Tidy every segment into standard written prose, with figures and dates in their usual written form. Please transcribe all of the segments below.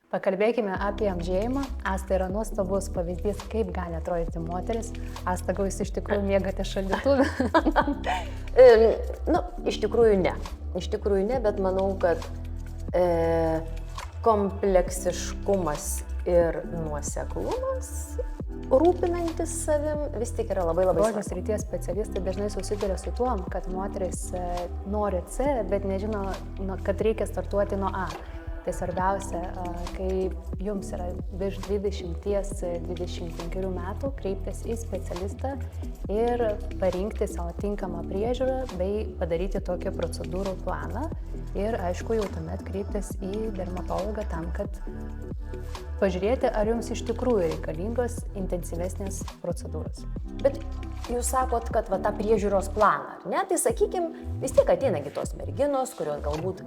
Pakalbėkime apie amžėjimą. Asta yra nuostabus pavyzdys, kaip gali atrodyti moteris. Asta, gal jūs iš tikrųjų mėgate šaldytuvę? Iš tikrųjų ne. Iš tikrųjų ne, bet manau, kad kompleksiškumas ir nuoseklumas, rūpinantis savim, vis tik yra labai labai Grožio srities specialistai dažnai susiduria su tuo, kad moteris nori C, bet nežino, kad reikia startuoti nuo A. Tai svarbiausia, kai jums yra virš 20-25 metų, kreiptis į specialistą ir parinkti savo tinkamą priežiūrą bei padaryti tokį procedūrų planą. Ir aišku, jau tuomet kreiptis į dermatologą tam, kad pažiūrėti, ar jums iš tikrųjų reikalingos intensyvesnės procedūros. Bet jūs sakot, kad tą priežiūros planą, ne? Tai sakykim, vis tiek ateina kitos merginos, kurios galbūt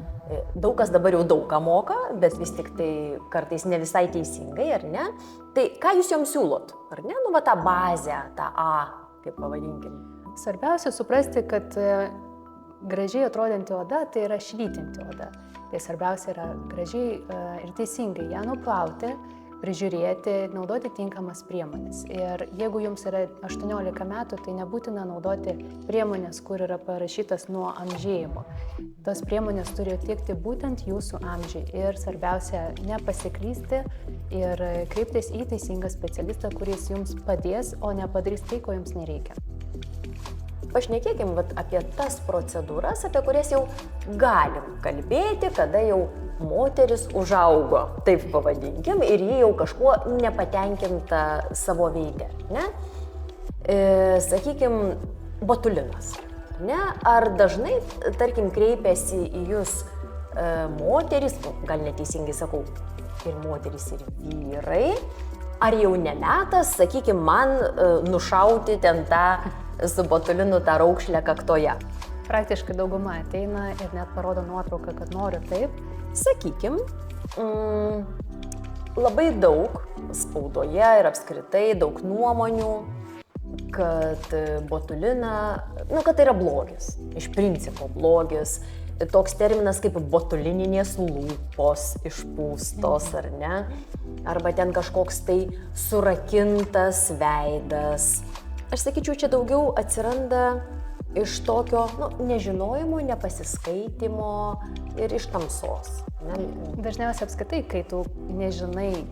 daug kas dabar jau daug ką moka, bet vis tik tai kartais ne visai teisingai, ar ne? Tai ką jūs joms siūlot, ar ne? Tą bazę, tą A, kaip pavadinkim. Svarbiausia suprasti, kad gražiai atrodanti oda tai yra švytinti oda. Tai svarbiausia yra gražiai ir teisingai ją nuplauti, prižiūrėti, naudoti tinkamas priemonės. Ir jeigu jums yra 18 metų, tai nebūtina naudoti priemonės, kur yra parašytas nuo amžėjimo. Tos priemonės turi atitikti būtent jūsų amžiai. Ir svarbiausia, nepasiklysti ir kreiptis į teisingą specialistą, kuris jums padės, o ne padarys tai, ko jums nereikia. Pašnekėkim apie tas procedūras, apie kurias jau galim kalbėti, kada jau moteris užaugo, taip pavadinkim, ir ji jau kažkuo nepatenkinta savo veide, ne? Sakykim, botulinas, ne? Ar dažnai, tarkim, kreipiasi į jūs moteris, gal neteisingai sakau, ir moteris, ir vyrai, ar jau nemetas, sakykim, man nušauti ten tą su botulinu tą raukšlę kaktoje? Praktiškai dauguma ateina ir net parodo nuotrauką, kad noriu taip. Sakykim, labai daug spaudoje ir apskritai daug nuomonių, kad botulina, kad tai yra blogis, iš principo blogis. Toks terminas kaip botulininės lūpos išpūstos, ar ne? Arba ten kažkoks tai surakintas veidas. Aš sakyčiau, čia daugiau atsiranda iš tokio nežinojimo, nepasiskaitimo ir iš tamsos. Ne? Dažniausiai apskritai, kai tu nežinai,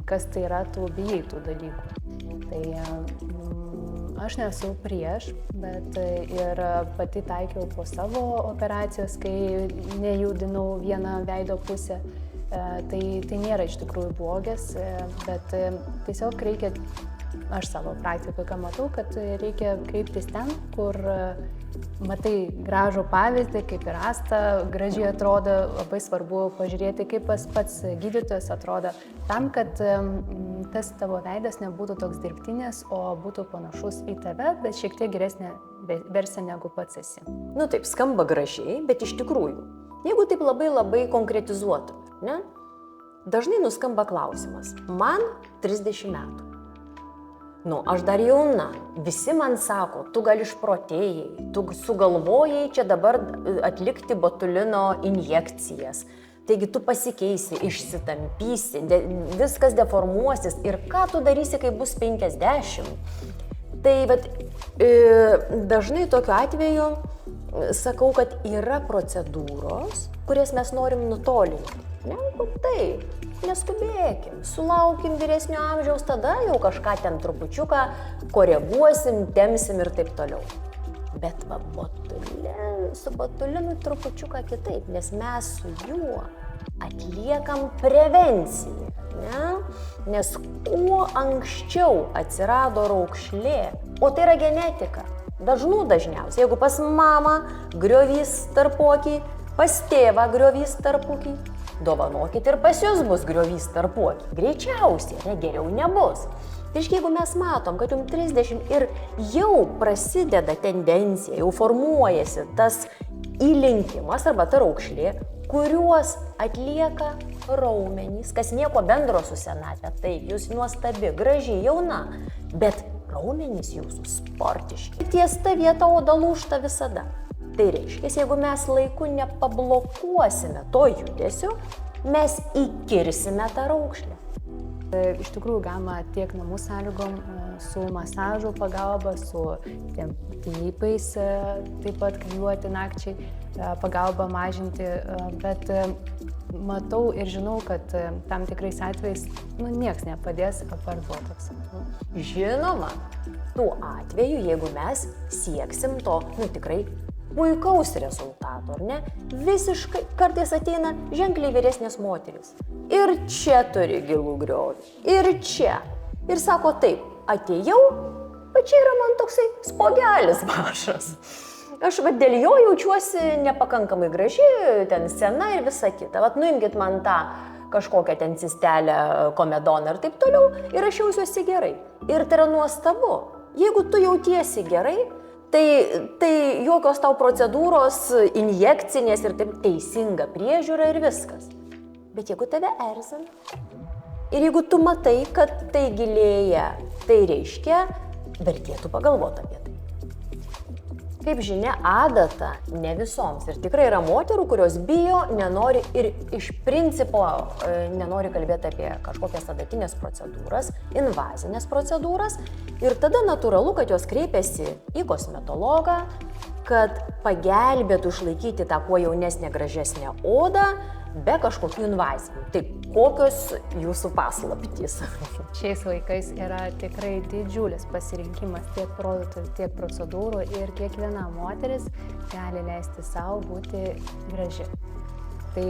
kas tai yra, tu bijai tų dalykų. Tai aš nesu prieš, bet ir pati taikiau po savo operacijos, kai nejudinau vieną veido pusę. Tai nėra iš tikrųjų blogis, bet tiesiog reikia, aš savo praktikoje ką matau, kad reikia kreiptis ten, kur matai gražų pavyzdį, kaip ir Asta gražiai atrodo, labai svarbu pažiūrėti, kaip pats gydytojas atrodo, tam, kad tas tavo veidas nebūtų toks dirbtinis, o būtų panašus į tave, bet šiek tiek geresnė versija negu pats esi. Taip skamba gražiai, bet iš tikrųjų, jeigu taip labai konkretizuotume, ne? Dažnai nuskamba klausimas, man 30 metų. Aš dar jauna, visi man sako, tu gal išprotėjai, tu sugalvojai čia dabar atlikti botulino injekcijas, taigi tu pasikeisi, išsitampysi, viskas deformuosis ir ką tu darysi, kai bus 50. Tai dažnai tokiu atveju sakau, kad yra procedūros, kurias mes norim nutolinti. Taip, neskubėkim, sulaukim vyresnio amžiaus, tada jau kažką ten trupučiuką koreguosim, tempsim ir taip toliau. Bet su botulinu trupučiuką kitaip, nes mes su juo atliekam prevenciją, ne? Nes kuo anksčiau atsirado raukšlė, o tai yra genetika, dažniausiai, jeigu pas mamą griovys tarpuokį, pas tėvą griovys tarpuokį, dovanokit ir pas jūs bus griovys tarpuokį. Greičiausiai, geriau nebus. Tai jeigu mes matom, kad jums 30 ir jau prasideda tendencija, jau formuojasi tas įlinkimas arba ta raukšlė, kuriuos atlieka raumenys, kas nieko bendro su senatve. Taip, jūs nuostabi, graži, jauna, bet raumenys jūsų sportiški. Ties ta vieta oda lūžta visada. Tai reiškia, jeigu mes laiku nepablokuosime to judesio, mes įkirsime tą raukšlę. Iš tikrųjų galima tiek namų sąlygom su masažo pagalba, su typais taip pat klijuoti nakčiai pagalba mažinti, bet matau ir žinau, kad tam tikrais atvejais nieks nepadės apart botoksą. Žinoma, tuo atveju, jeigu mes sieksim to tikrai puikaus rezultato, ar ne? Visiškai kartais ateina ženkliai vyresnės moterys. Ir čia turi gilų griovį, ir čia. Ir sako taip, atėjau, bet čia yra man toksai spogelis mažas. Aš dėl jo jaučiuosi nepakankamai graži, ten sena ir visa kita. Nuimkit man tą kažkokią ten cistelę, komedoną ir taip toliau, ir aš jausiuosi gerai. Ir tai yra nuostabu. Jeigu tu jautiesi gerai, tai jokios tau procedūros, injekcinės ir taip teisinga priežiūra ir viskas. Bet jeigu tave erzina ir jeigu tu matai, kad tai gilėja, tai reiškia, vertėtų pagalvoti apie tai. Kaip žinia, adata ne visoms. Ir tikrai yra moterų, kurios bijo, nenori ir iš principo nenori kalbėti apie kažkokias adatinės procedūras, invazinės procedūras. Ir tada natūralu, kad jos kreipiasi į kosmetologą, kad pagelbėtų išlaikyti tą kuo jaunesnę, gražesnę odą, be kažkokių invazijų. Tai kokios jūsų paslaptys? Šiais laikais yra tikrai didžiulis pasirinkimas tiek produktų, tiek procedūrų ir kiekviena moteris gali leisti savo būti graži. Tai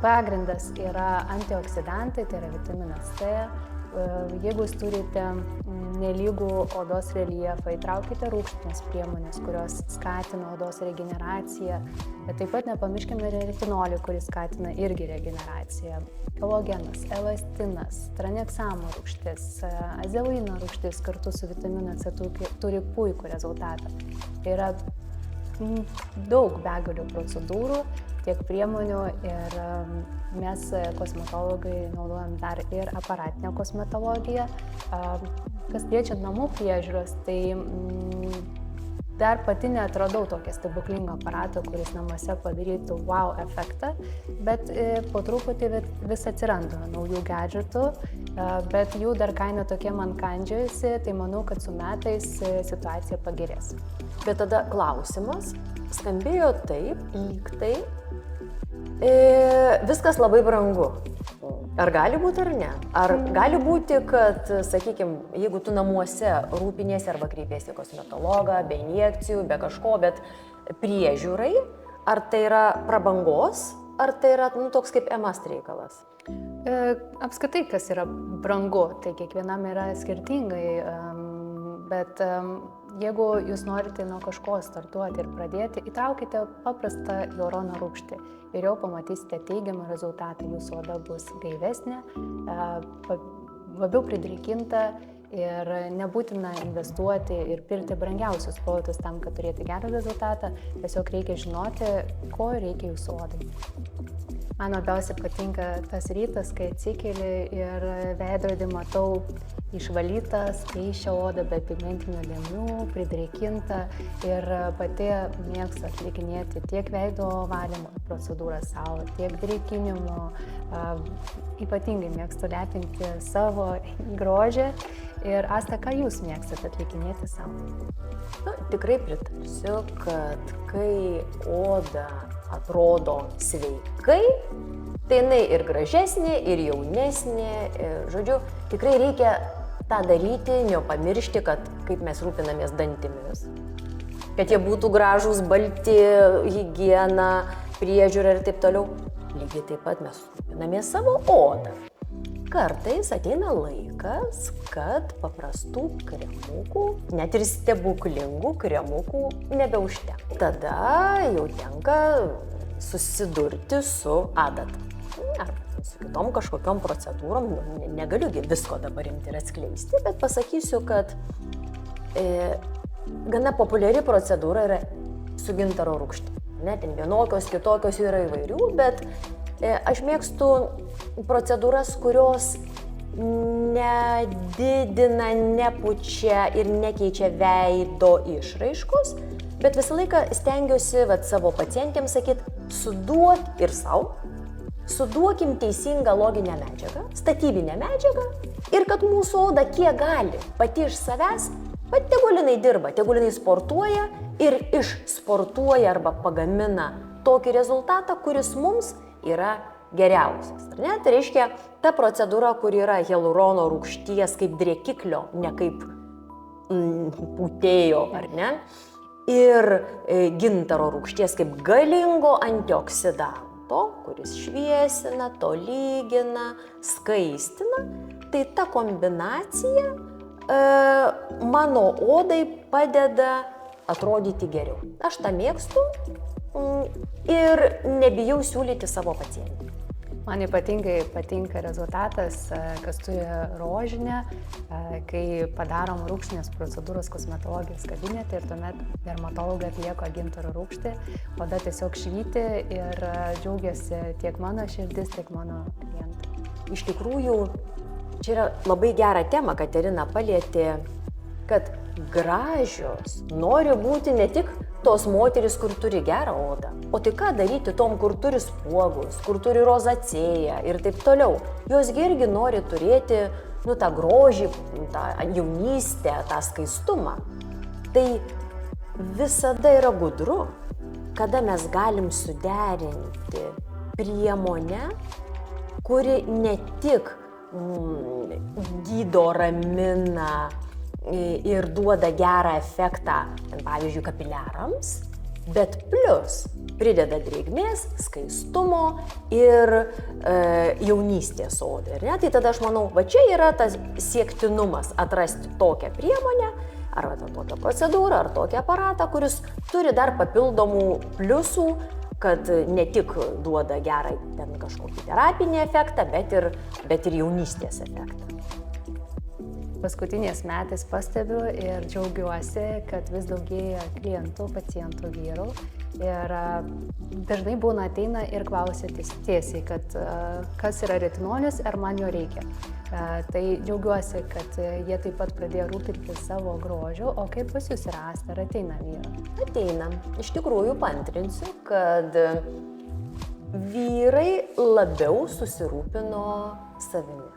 pagrindas yra antioksidantai, tai yra vitaminas C. Jeigu jūs turite nelygų odos reljefą, įtraukite rūgštinės priemonės, kurios skatina odos regeneraciją. Bet taip pat nepamirškime retinolį, kuris skatina irgi regeneraciją. Kolagenas, elastinas, tranexamo rūgštis, azelino rūgštis kartu su vitaminu C turi puikų rezultatą. Tai yra daug begalių procedūrų, tiek priemonių ir mes kosmetologai naudojam dar ir aparatinę kosmetologiją. Kas liečia namų priežiūros, tai dar pati neatradau tokią stebuklingą aparatą, kuris namuose padarytų wow efektą, bet po truputį vis atsiranda naujų gadžetų, bet jų dar kaina tokia man kandžiojusi, tai manau, kad su metais situacija pagerės. Bet tada klausimas skambėjo taip, lyg tai viskas labai brangu. Ar gali būti ar ne? Ar gali būti, kad, sakykime, jeigu tu namuose rūpiniesi arba kreipiesi kosmetologą, be injekcijų, be kažko, bet priežiūrai, ar tai yra prabangos, ar tai yra toks kaip emas reikalas? Apskritai, kas yra brangu, tai kiekvienam yra skirtingai, bet jeigu jūs norite nuo kažko startuoti ir pradėti, įtraukite paprastą hialurono rūgštį ir jau pamatysite teigiamą rezultatą. Jūsų oda bus gaivesnė, labiau pridrėkinta ir nebūtina investuoti ir pirkti brangiausius produktus tam, kad turėti gerą rezultatą. Tiesiog reikia žinoti, ko reikia jūsų odai. Man labiausiai patinka tas rytas, kai atsikeli ir veidrodį matau išvalytą, skaisčią odą be pigmentinių dėmių, pridrėkinta ir pati mėgstu atlikinėti tiek veido valymo procedūrą savo, tiek drėkinimo. Ypatingai mėgstu lepinti savo grožį. Ir Asta, ką jūs mėgstate atlikinėti savo? Tikrai pritarsiu, kad kai oda atrodo sveikai, tai jinai ir gražesnė, ir jaunesnė. Žodžiu, tikrai reikia tą daryti, nepamiršti, kad kaip mes rūpinamės dantimis. Kad jie būtų gražūs, balti, higiena, priežiūra ir taip toliau. Lygiai taip pat mes rūpinamės savo odą. Kartais ateina laikas, kad paprastų kremukų, net ir stebuklingų kremukų nebeužtenka. Tada jau tenka susidurti su adata. Arba su kitom kažkokiom procedūrom, negaliu visko dabar imti ir atskleisti, bet pasakysiu, kad gana populiari procedūra yra su gintaro rūgštim. Ten vienokios, kitokios yra įvairių, bet aš mėgstu procedūras, kurios nedidina, nepučia ir nekeičia veido išraiškos, bet visą laiką stengiuosi savo pacientėms sakyti, suduot ir savo, suduokim teisingą loginę medžiagą, statybinę medžiagą ir kad mūsų oda kiek gali pati iš savęs, bet tegul jinai dirba, tegul jinai sportuoja ir išsportuoja arba pagamina tokį rezultatą, kuris mums yra geriausias. Ar ne? Tai reiškia, ta procedūra, kur yra hialurono rūgšties kaip drėkiklio, ne kaip pūtėjo, ar ne? Ir gintaro rūgšties kaip galingo antioksidanto, kuris šviesina, tolygina, skaistina, tai ta kombinacija mano odai padeda atrodyti geriau. Aš tą mėgstu ir nebijau siūlyti savo pacientui. Man ypatingai patinka rezultatas, kas turi rožinę, kai padarom rūgštinės procedūros kosmetologijos kabinete ir tuomet dermatologai atlieka gintaro rūgštį, oda tiesiog švyti ir džiaugiasi tiek mano širdis, tiek mano klientai. Iš tikrųjų, čia yra labai gera tema, Katerina palietė, kad gražios nori būti ne tik tos moterys, kur turi gerą odą, o tai ką daryti tom, kur turi spuogus, kur turi rozacėją ir taip toliau. Jos irgi nori turėti tą grožį, tą jaunystę, tą skaistumą. Tai visada yra gudru, kada mes galim suderinti priemonę, kuri ne tik gydo, ramina ir duoda gerą efektą, pavyzdžiui, kapiliarams, bet plus prideda drėgmės, skaistumo ir jaunystės odai. Tai tada aš manau, va čia yra tas siektinumas atrasti tokią priemonę, arba tokią procedūrą, ar tokį aparatą, kuris turi dar papildomų pliusų, kad ne tik duoda gerą ten kažkokį terapinį efektą, bet ir jaunystės efektą. Paskutiniais metais pastebiu ir džiaugiuosi, kad vis daugėja klientų, pacientų vyrų ir dažnai būna ateina ir klausia tiesiai, kad kas yra retinolis, ar man jo reikia. Tai džiaugiuosi, kad jie taip pat pradėjo rūpintis savo grožiu, o kaip pas jūs yra, Asta, ar ateina vyrai? Ateina. Iš tikrųjų paantrinsiu, kad vyrai labiau susirūpino savimi.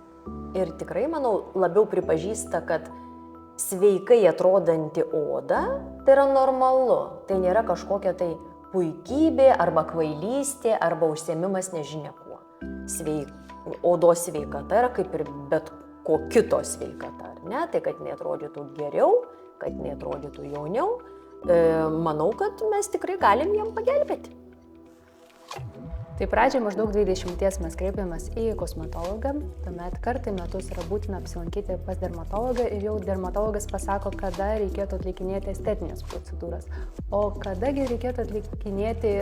Ir tikrai, manau, labiau pripažįsta, kad sveikai atrodanti oda tai yra normalu. Tai nėra kažkokia tai puikybė arba kvailystė arba užsiėmimas nežinia kuo. Odos sveikata yra kaip ir bet ko kito sveikata, ar ne? Tai kad neatrodytų geriau, kad neatrodytų jauniau, manau, kad mes tikrai galim jiem pagelbėti. Tai pradžiai maždaug 20 mes kreipiamės į kosmetologą, tuomet kartą į metus yra būtina apsilankyti pas dermatologą ir jau dermatologas pasako, kada reikėtų atlikinėti estetinės procedūras, o kadagi reikėtų atlikinėti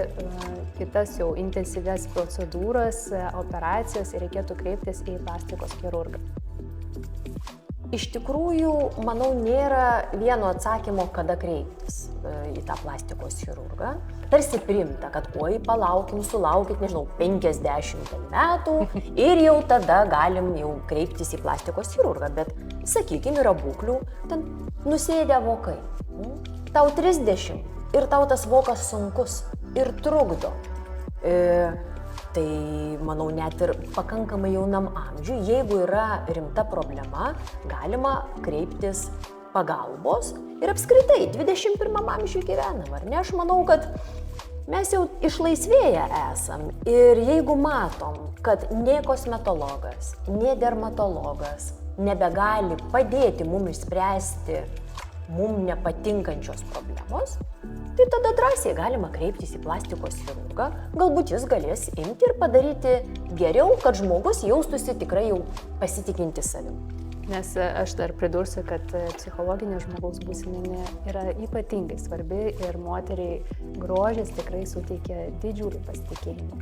kitas jau intensyvias procedūras, operacijas ir reikėtų kreiptis į plastikos chirurgą. Iš tikrųjų, manau, nėra vieno atsakymo, kada kreiptis į tą plastikos chirurgą. Tarsi priimta, kad palaukim, sulaukit, 50 metų ir jau tada galim jau kreiptis į plastikos chirurgą. Bet, sakykime, yra būklių, ten nusėdę vokai. Tau 30 ir tau tas vokas sunkus ir trukdo. Tai, manau, net ir pakankamai jaunam amžiui, jeigu yra rimta problema, galima kreiptis pagalbos ir apskritai 21 amžiui gyvenam, ar ne? Aš manau, kad mes jau išlaisvėję esam ir jeigu matom, kad nei kosmetologas, nei dermatologas nebegali padėti mums išspręsti mums nepatinkančios problemos, tai tada drąsiai galima kreiptis į plastikos chirurgą, galbūt jis galės imti ir padaryti geriau, kad žmogus jaustųsi tikrai jau pasitikinti savim. Nes aš dar pridursiu, kad psichologinė žmogaus būsena yra ypatingai svarbi ir moteriai grožis tikrai suteikia didžiulį pasitikėjimą.